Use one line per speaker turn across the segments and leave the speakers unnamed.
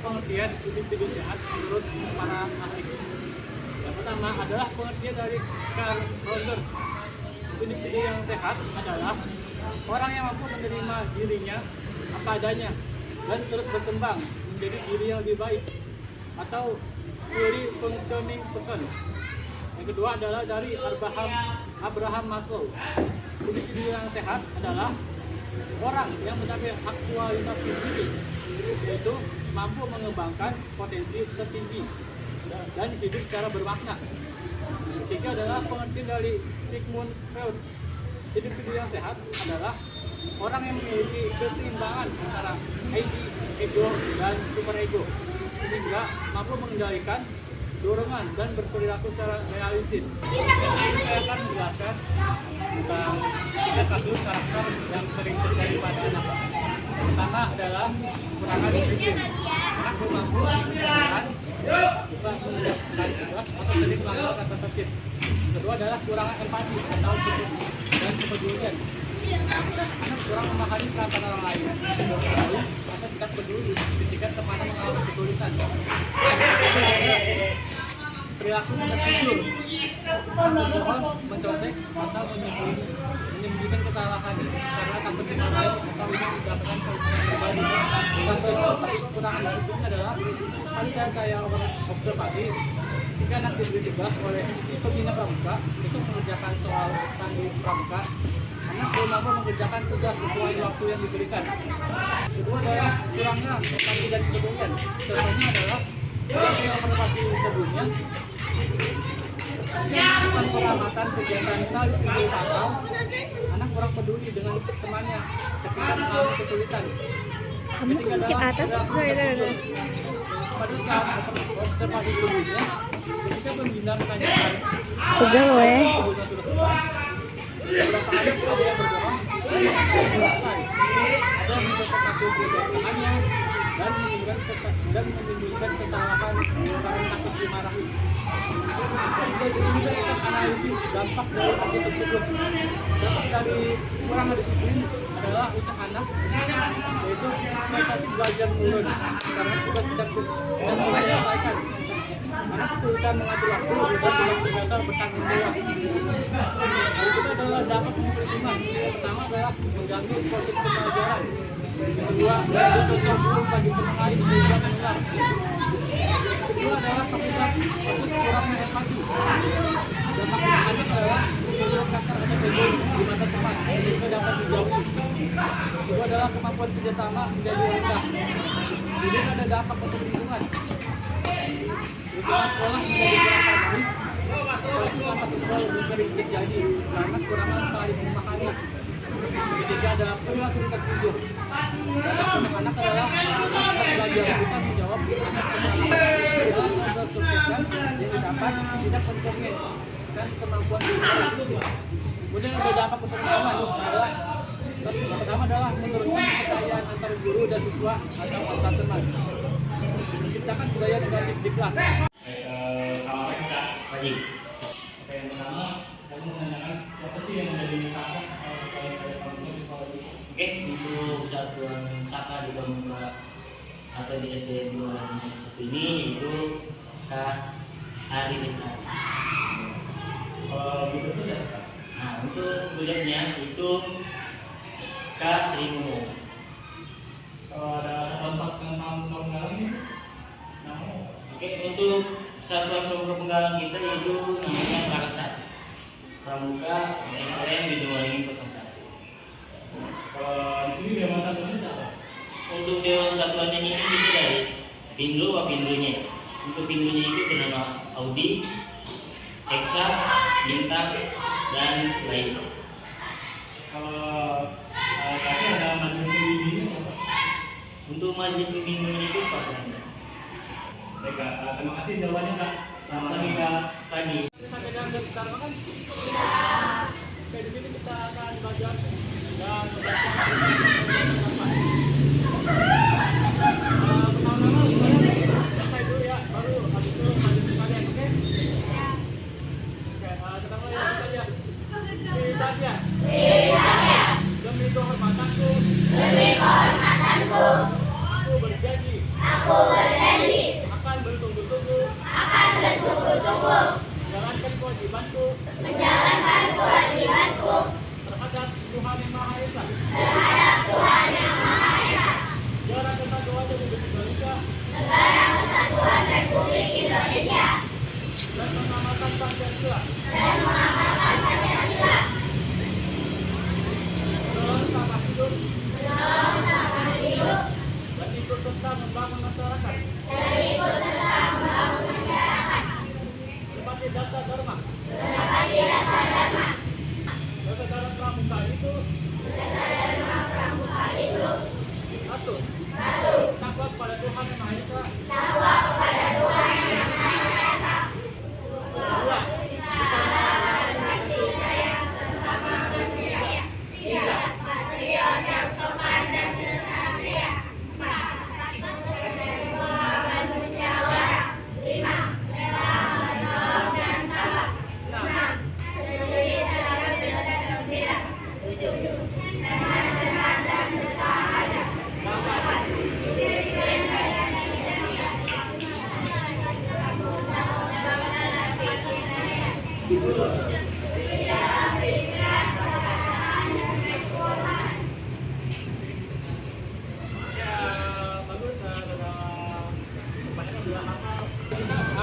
pengertian individu sehat menurut para ahli. Yang pertama adalah pengertian dari Carl Rogers. Individu yang sehat adalah orang yang mampu menerima dirinya apa adanya dan terus berkembang menjadi diri yang lebih baik, atau fully functioning person. Yang kedua adalah dari Abraham Maslow. Individu yang sehat adalah orang yang mencapai aktualisasi diri, yaitu mampu mengembangkan potensi tertinggi dan hidup secara bermakna. Yang ketiga adalah pengertian dari Sigmund Freud. Individu yang sehat adalah orang yang memiliki keseimbangan antara ego dan superego, sehingga mampu mengendalikan dorongan dan berperilaku secara realistis. Saya akan menjelaskan tentang 3 kasus karakter yang sering terjadi pada anak. Pertama adalah kekurangan disiplin. Anak belum mampu mengerjakan, lupa mengerjakan tugas atau sering melanggar kata tertib. Kedua adalah kekurangan empati atau kepedulian. Anak kurang memahami perasaan orang lain, egois atau tidak peduli ketika temannya mengalami kesulitan. Perilaku tertidur, berbohong, mencontek atau menyembunyikan kesalahan karena takut dimarahi atau ingin mendapatkan keuntungan pribadi. Tapi kekurangan disiplin adalah hal yang saya observasi jika anak diberi tugas oleh pembina pramuka itu mengerjakan soal sandi pramuka, anak belum mampu mengerjakan tugas sesuai waktu yang diberikan. Kedua adalah kurangnya empati dan kepedulian. Contohnya adalah dalam observasi sebelumnya, tentang pengamatan kegiatan tali seminggu pasal, anak kurang peduli dengan temannya ketika mengalami kesulitan. Ketiga adalah pada saat observasi sebelumnya, ketika pembina menanyakan sudah selesai, beberapa anak ada yang berbohong, ada yang mencontoh kegiatan temannya dan menimbulkan kesalahan karena takut dimarahi. Kita akan analisis dampak dari kasus tersebut. Dampak dari kurang disiplin adalah untuk anak, yaitu prestasi belajar menurun karena tugas tidak diselesaikan. Anak kesulitan mengatur waktu dan tidak biasa bertanggung jawab. Hal itu adalah dampak perhitungan. Yang pertama adalah mengganggu proses pembelajaran. Yang kedua, contoh buruk bagi teman lain sehingga menular. Kedua adalah kasus kurangnya empati. Dampak anak adalah bersikap kasar atau egois di mata teman sehingga dapat dijauhi. Kedua adalah kemampuan kerjasama menjadi rendah. Jadi ada dampak untuk lingkungan. Lingkungan sekolah menjadi kurang harmonis. Konflik antar siswa lebih sering terjadi karena kurangan saling memahami. Ketiga ada perilaku tertidur. Anak-anak adalah saat belajar kita menjawab kesalahan dalam proses suksesan yang didapat tidak konformit dan kemampuan bicara. Kemudian ada dampak untuk lingkungan adalah pertama adalah menurunkan kepercayaan antar guru dan siswa atau antar teman, menciptakan budaya negatif di kelas.
Selamat Kak Haji. Oke, yang pertama saya mau menanyakan siapa sih yang menjadi saka kayak kamu di sekolah ini? Oke, untuk satuan saka di Pramuka atau di SDN 2 ini itu Kak Ari Lestari. Kalau gitu tuh siapa? Nah, untuk kuliahnya itu Kak Sri Mumo. Kalau ada satuan pas dengan penggalang itu namanya? Oke, untuk satuan pramuka penggalang kita itu namanya Karasat Pramuka yang di 2001. Kalau di sini dewan satuannya siapa? Untuk dewan satuannya ini itu dari Pindro Wapindronya. Untuk Pindronya itu bernama Audi, Eksa, Bintang, dan lain. Kalau tadi ada majelis pembimbingnya siapa? Untuk majelis pembimbingnya itu pasangan. Baik Kak, terima kasih jawabannya Kak. Selamat pagi Kak. Pagi.
Sampai dengan sekarang kan, di sini kita akan belajar dan pertama-tama selesai dulu ya, baru habis itu lanjut kalian, oke? Ya. Oke, kita mulai kita lihat. Bisa ya. Demi kehormatanku. Aku berjanji. menjalankan kewajibanku terhadap Tuhan Yang Maha Esa. Negara Kesatuan Republik Indonesia. Dan mengamalkan Pancasila. Bersama hidup. Dan ikut serta membangun masyarakat. Sebagai dasar dharma. Kesadaran pramuka itu. Satu. Takwa kepada Tuhan Yang Maha Esa. Dua.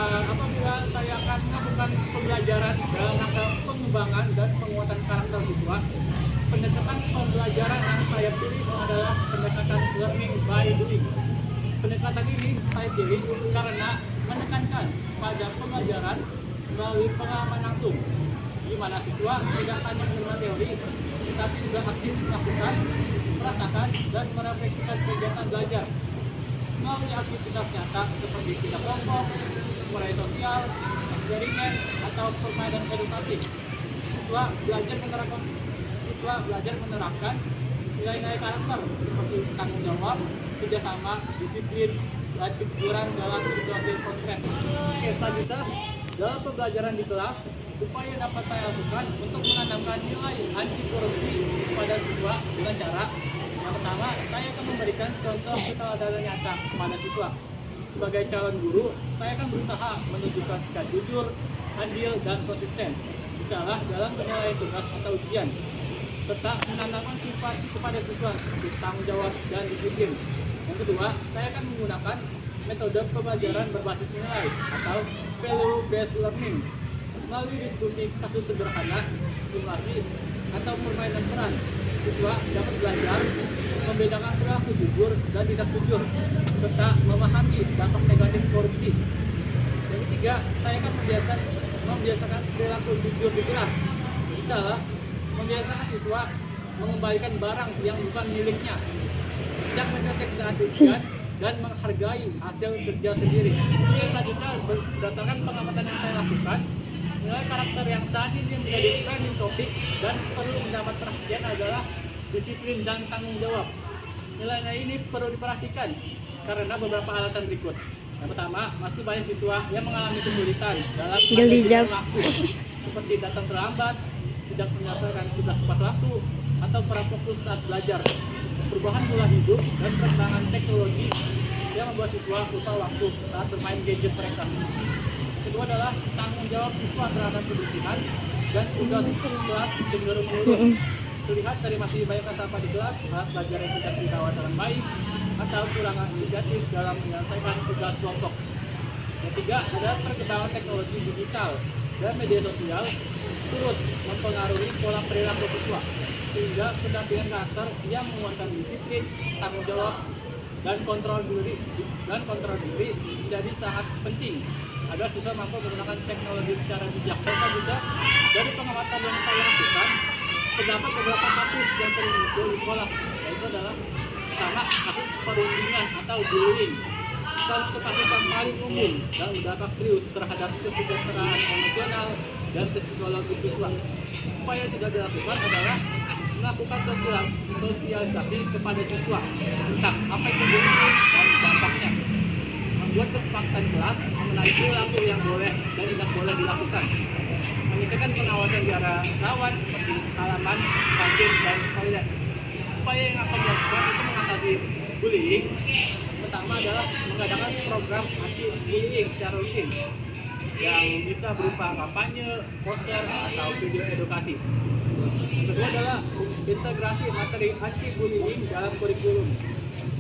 Apabila saya akan melakukan pembelajaran dalam rangka pengembangan dan penguatan karakter siswa, pendekatan pembelajaran yang saya pilih adalah pendekatan learning by doing. Pendekatan ini saya pilih karena menekankan pada pembelajaran melalui pengalaman langsung, di mana siswa tidak hanya menerima teori, tetapi juga aktif melakukan, merasakan, dan merefleksikan kegiatan belajar melalui aktivitas nyata seperti kerja kelompok, mulai sosial, eksperimen, atau permainan edukatif. Siswa belajar menerapkan nilai-nilai karakter seperti tanggung jawab, kerjasama, disiplin, dan kejujuran dalam situasi konkret. Oke, selanjutnya dalam pembelajaran di kelas, upaya yang dapat saya lakukan untuk menanamkan nilai anti korupsi kepada siswa dengan cara yang pertama, saya akan memberikan contoh keteladanan nyata kepada siswa. Sebagai calon guru, saya akan berusaha menunjukkan sikap jujur, adil, dan konsisten, misalnya dalam penilaian tugas atau ujian, serta menanamkan sifat kepada siswa seperti tanggung jawab dan disiplin. Yang kedua, saya akan menggunakan metode pembelajaran berbasis nilai atau value-based learning melalui diskusi kasus sederhana, simulasi, atau permainan peran. Siswa dapat belajar membedakan perilaku jujur dan tidak jujur, serta memahami dampak negatif korupsi. Yang ketiga, saya akan membiasakan perilaku jujur di kelas. Misalnya, membiasakan siswa mengembalikan barang yang bukan miliknya, tidak mencetek saat ujian, dan menghargai hasil kerja sendiri. Yang selanjutnya, berdasarkan pengamatan yang saya lakukan, nilai karakter yang saat ini menjadi trending topik dan perlu mendapat perhatian adalah disiplin dan tanggung jawab. Nilai-nilai ini perlu diperhatikan karena beberapa alasan berikut. Yang pertama, masih banyak siswa yang mengalami kesulitan dalam mengerjakan waktu, seperti datang terlambat, tidak menyelesaikan tugas tepat waktu, atau kurang fokus saat belajar. Perubahan pola hidup dan perkembangan teknologi yang membuat siswa lupa waktu saat bermain gadget mereka. Kedua adalah tanggung jawab siswa terhadap kebersihan dan tugas kelas cenderung menurun. Terlihat dari masih banyak sampah di kelas, alat belajar yang tidak dirawat dengan baik, atau kurang inisiatif dalam menyelesaikan tugas kelompok. Yang ketiga adalah perkembangan teknologi digital dan media sosial turut mempengaruhi pola perilaku siswa, sehingga pendampingan karakter yang menguatkan disiplin, tanggung jawab, dan kontrol diri menjadi sangat penting agar siswa mampu menggunakan teknologi secara bijak. Dan selanjutnya, dari pengamatan yang saya lakukan, terdapat beberapa kasus yang sering muncul di sekolah, yaitu adalah pertama, kasus perundingan atau bullying. Salah satu kasus yang paling umum dan berdampak serius terhadap kesejahteraan emosional dan psikologis siswa. Upaya yang sudah dilakukan adalah melakukan sosialisasi kepada siswa tentang apa itu bullying dan dampaknya, membuat kesepakatan kelas mengenai perilaku yang boleh dan tidak boleh dilakukan, meningkatkan pengawasan di area rawan seperti halaman, kantin, dan toilet. Upaya yang akan dilakukan untuk mengatasi bullying pertama adalah mengadakan program anti bullying secara rutin. yang bisa berupa kampanye, poster, atau video edukasi. Yang kedua adalah integrasi materi anti-bullying dalam kurikulum.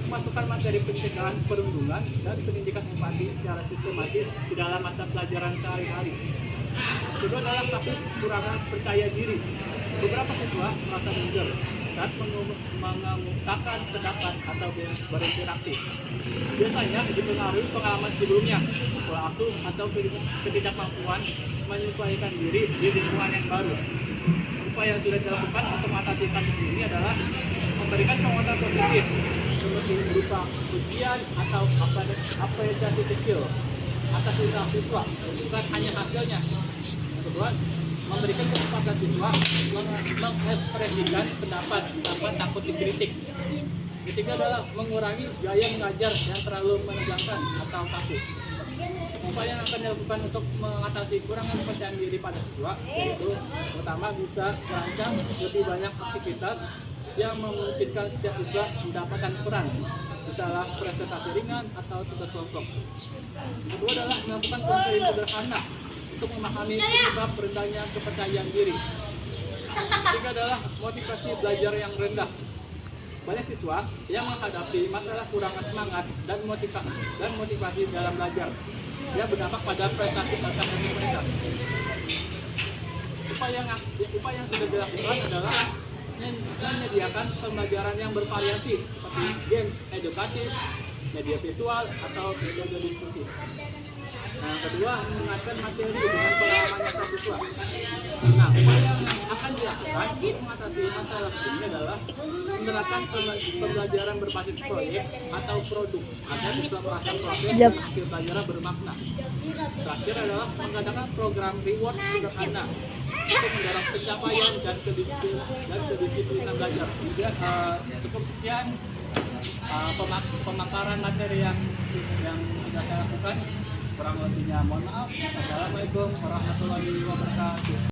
Memasukkan materi pencegahan perundungan dan pendidikan empati secara sistematis di dalam mata pelajaran sehari-hari. Yang kedua adalah kasus kurang percaya diri. Beberapa siswa merasa minder saat mengemukakan pendapat atau berinteraksi. Biasanya dipengaruhi pengalaman sebelumnya, pola asuh atau ketidakmampuan menyesuaikan diri di lingkungan yang baru. Upaya yang sudah dilakukan untuk mengatasi kasus ini adalah memberikan penguatan positif seperti berupa ujian atau apresiasi kecil atas usaha siswa, bukan hanya hasilnya. Yang kedua, memberikan kesempatan siswa mengekspresikan pendapat tanpa takut dikritik. Ketiga adalah mengurangi gaya mengajar yang terlalu menegangkan atau kaku. Upaya yang akan dilakukan untuk mengatasi kurangnya kepercayaan diri pada siswa yaitu pertama bisa merancang lebih banyak aktivitas yang memungkinkan setiap siswa mendapatkan peran, misalnya presentasi ringan atau tugas kelompok. Kedua adalah melakukan konseling sederhana untuk memahami penyebab rendahnya kepercayaan diri. Ketiga adalah motivasi belajar yang rendah. Banyak siswa yang menghadapi masalah kurang semangat dan motivasi dalam belajar. Dia berdampak pada prestasi akademik mereka. Upaya yang sudah dilakukan adalah menyediakan pembelajaran yang bervariasi seperti games edukatif, media visual, atau metode diskusi. Nah, kedua, mengaitkan materi dengan pengalaman nyata siswa. Nah, upaya yang akan dilakukan untuk mengatasi masalah ini adalah menerapkan pembelajaran berbasis proyek atau produk agar siswa merasa proses dan hasil belajaran bermakna. Terakhir adalah mengadakan program reward sederhana untuk mendorong pencapaian dan kedisiplinan belajar. Cukup sekian pemaparan materi yang sudah saya lakukan. Kurang lebihnya mohon maaf. Assalamualaikum warahmatullahi wabarakatuh.